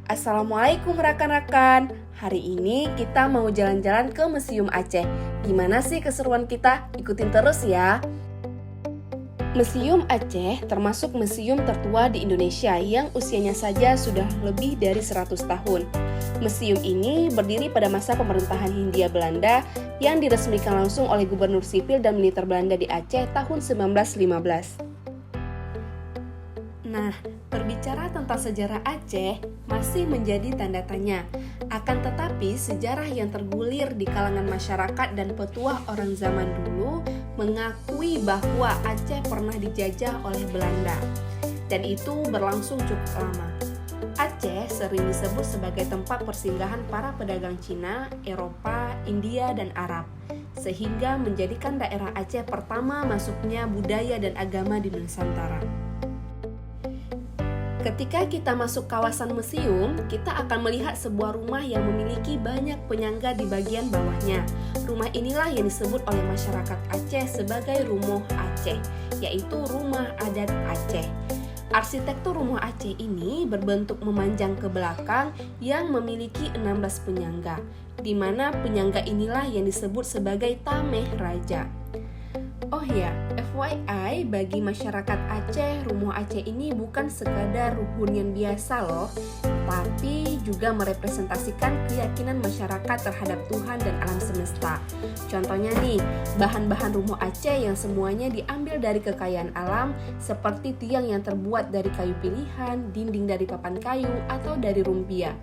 Assalamualaikum rekan-rekan. Hari ini kita mau jalan-jalan ke Museum Aceh. Gimana sih keseruan kita? Ikutin terus ya. Museum Aceh termasuk museum tertua di Indonesia yang usianya saja sudah lebih dari 100 tahun. Museum ini berdiri pada masa pemerintahan Hindia Belanda yang diresmikan langsung oleh Gubernur Sipil dan Militer Belanda di Aceh tahun 1915. Nah, berbicara tentang sejarah Aceh masih menjadi tanda tanya. Akan tetapi, sejarah yang tergulir di kalangan masyarakat dan petuah orang zaman dulu mengakui bahwa Aceh pernah dijajah oleh Belanda. Dan itu berlangsung cukup lama. Aceh sering disebut sebagai tempat persinggahan para pedagang Cina, Eropa, India, dan Arab, sehingga menjadikan daerah Aceh pertama masuknya budaya dan agama di Nusantara. Ketika kita masuk kawasan museum, kita akan melihat sebuah rumah yang memiliki banyak penyangga di bagian bawahnya. Rumah inilah yang disebut oleh masyarakat Aceh sebagai Rumoh Aceh, yaitu rumah adat Aceh. Arsitektur rumah Aceh ini berbentuk memanjang ke belakang yang memiliki 16 penyangga, di mana penyangga inilah yang disebut sebagai Tameh Raja. Oh ya, FYI, bagi masyarakat Aceh, Rumah Aceh ini bukan sekadar hunian biasa loh, tapi juga merepresentasikan keyakinan masyarakat terhadap Tuhan dan alam semesta. Contohnya nih, bahan-bahan Rumah Aceh yang semuanya diambil dari kekayaan alam, seperti tiang yang terbuat dari kayu pilihan, dinding dari papan kayu, atau dari rumpia.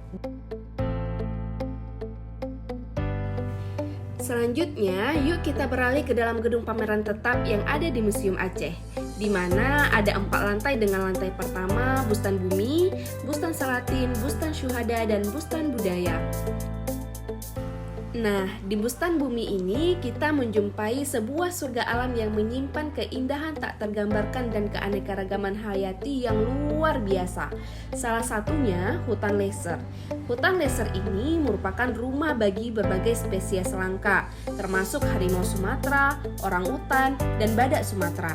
Selanjutnya, yuk kita beralih ke dalam gedung pameran tetap yang ada di Museum Aceh, di mana ada 4 lantai dengan lantai pertama Bustan Bumi, Bustan Salatin, Bustan Syuhada, dan Bustan Budaya. Nah, di Bustan Bumi ini kita menjumpai sebuah surga alam yang menyimpan keindahan tak tergambarkan dan keanekaragaman hayati yang luar biasa. Salah satunya hutan Leser. Hutan Leser ini merupakan rumah bagi berbagai spesies langka, termasuk harimau Sumatera, orangutan, dan badak Sumatera.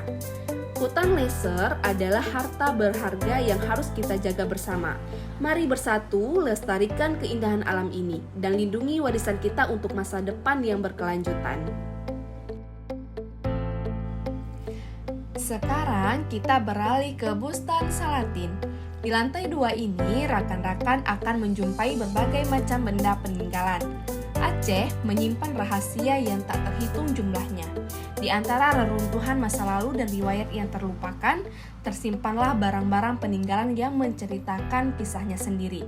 Hutan Leser adalah harta berharga yang harus kita jaga bersama. Mari bersatu lestarikan keindahan alam ini dan lindungi warisan kita untuk masa depan yang berkelanjutan. Sekarang kita beralih ke Bustan Salatin. Di lantai 2 ini, rekan-rekan akan menjumpai berbagai macam benda peninggalan. Aceh menyimpan rahasia yang tak terhitung jumlahnya. Di antara reruntuhan masa lalu dan riwayat yang terlupakan, tersimpanlah barang-barang peninggalan yang menceritakan kisahnya sendiri.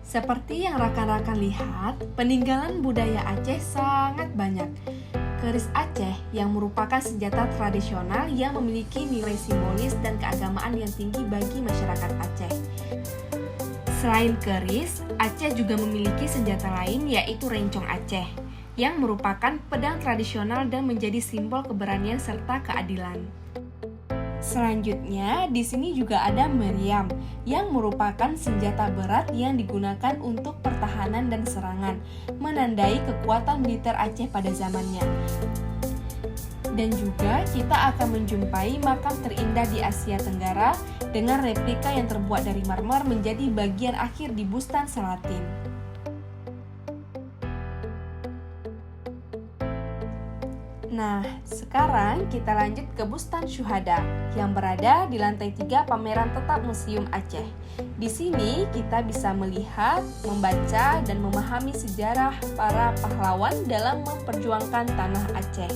Seperti yang rekan-rekan lihat, peninggalan budaya Aceh sangat banyak. Keris Aceh yang merupakan senjata tradisional yang memiliki nilai simbolis dan keagamaan yang tinggi bagi masyarakat Aceh. Selain keris, Aceh juga memiliki senjata lain yaitu rencong Aceh, yang merupakan pedang tradisional dan menjadi simbol keberanian serta keadilan. Selanjutnya, di sini juga ada meriam, yang merupakan senjata berat yang digunakan untuk pertahanan dan serangan, menandai kekuatan militer Aceh pada zamannya. Dan juga kita akan menjumpai makam terindah di Asia Tenggara dengan replika yang terbuat dari marmer menjadi bagian akhir di Bustan Salatin. Nah, sekarang kita lanjut ke Bustan Syuhada yang berada di lantai 3 pameran tetap Museum Aceh. Di sini kita bisa melihat, membaca, dan memahami sejarah para pahlawan dalam memperjuangkan tanah Aceh.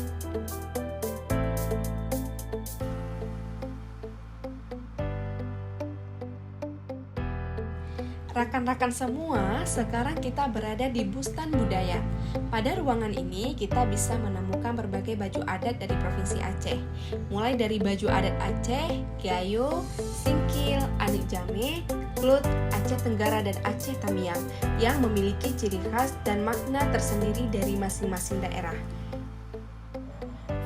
Rekan-rekan semua, sekarang kita berada di Bustan Budaya. Pada ruangan ini, kita bisa menemukan berbagai baju adat dari Provinsi Aceh. Mulai dari baju adat Aceh, Gayo, Singkil, Anik Jame, Klut, Aceh Tenggara, dan Aceh Tamiang yang memiliki ciri khas dan makna tersendiri dari masing-masing daerah.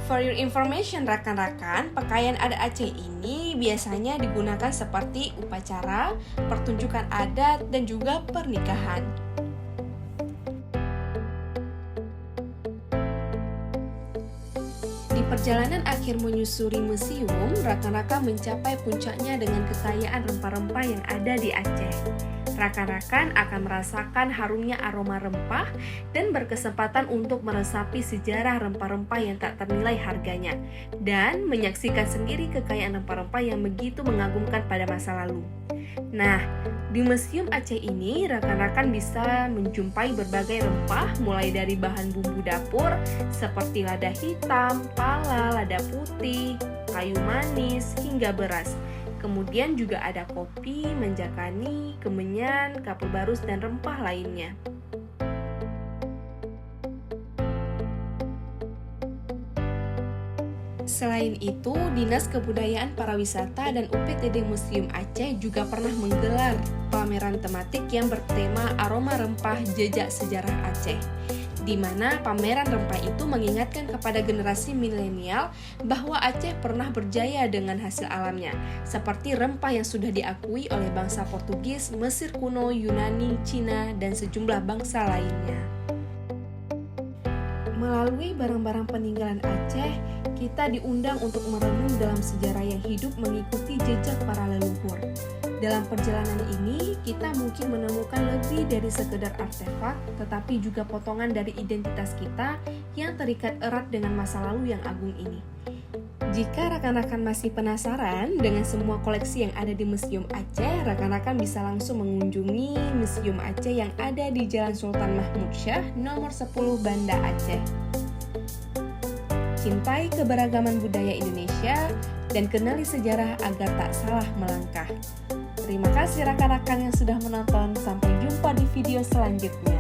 For your information rekan-rekan, pakaian adat Aceh ini biasanya digunakan seperti upacara, pertunjukan adat, dan juga pernikahan. Di perjalanan akhir menyusuri museum, rekan-rekan mencapai puncaknya dengan kekayaan rempah-rempah yang ada di Aceh. Rekan-rekan akan merasakan harumnya aroma rempah dan berkesempatan untuk meresapi sejarah rempah-rempah yang tak ternilai harganya dan menyaksikan sendiri kekayaan rempah-rempah yang begitu mengagumkan pada masa lalu. Nah, di Museum Aceh ini rekan-rekan bisa menjumpai berbagai rempah mulai dari bahan bumbu dapur seperti lada hitam, pala, lada putih, kayu manis, hingga beras. Kemudian juga ada kopi, menjakani, kemenyan, kapur barus, dan rempah lainnya. Selain itu, Dinas Kebudayaan Pariwisata dan UPTD Museum Aceh juga pernah menggelar pameran tematik yang bertema Aroma Rempah Jejak Sejarah Aceh, di mana pameran rempah itu mengingatkan kepada generasi milenial bahwa Aceh pernah berjaya dengan hasil alamnya, seperti rempah yang sudah diakui oleh bangsa Portugis, Mesir kuno, Yunani, Cina, dan sejumlah bangsa lainnya. Melalui barang-barang peninggalan Aceh, kita diundang untuk merenung dalam sejarah yang hidup mengikuti jejak para leluhur. Dalam perjalanan ini, kita mungkin menemukan lebih dari sekedar artefak, tetapi juga potongan dari identitas kita yang terikat erat dengan masa lalu yang agung ini. Jika rekan-rekan masih penasaran dengan semua koleksi yang ada di Museum Aceh, rekan-rekan bisa langsung mengunjungi Museum Aceh yang ada di Jalan Sultan Mahmud Shah, nomor 10 Banda Aceh. Cintai keberagaman budaya Indonesia dan kenali sejarah agar tak salah melangkah. Terima kasih rekan-rekan yang sudah menonton. Sampai jumpa di video selanjutnya.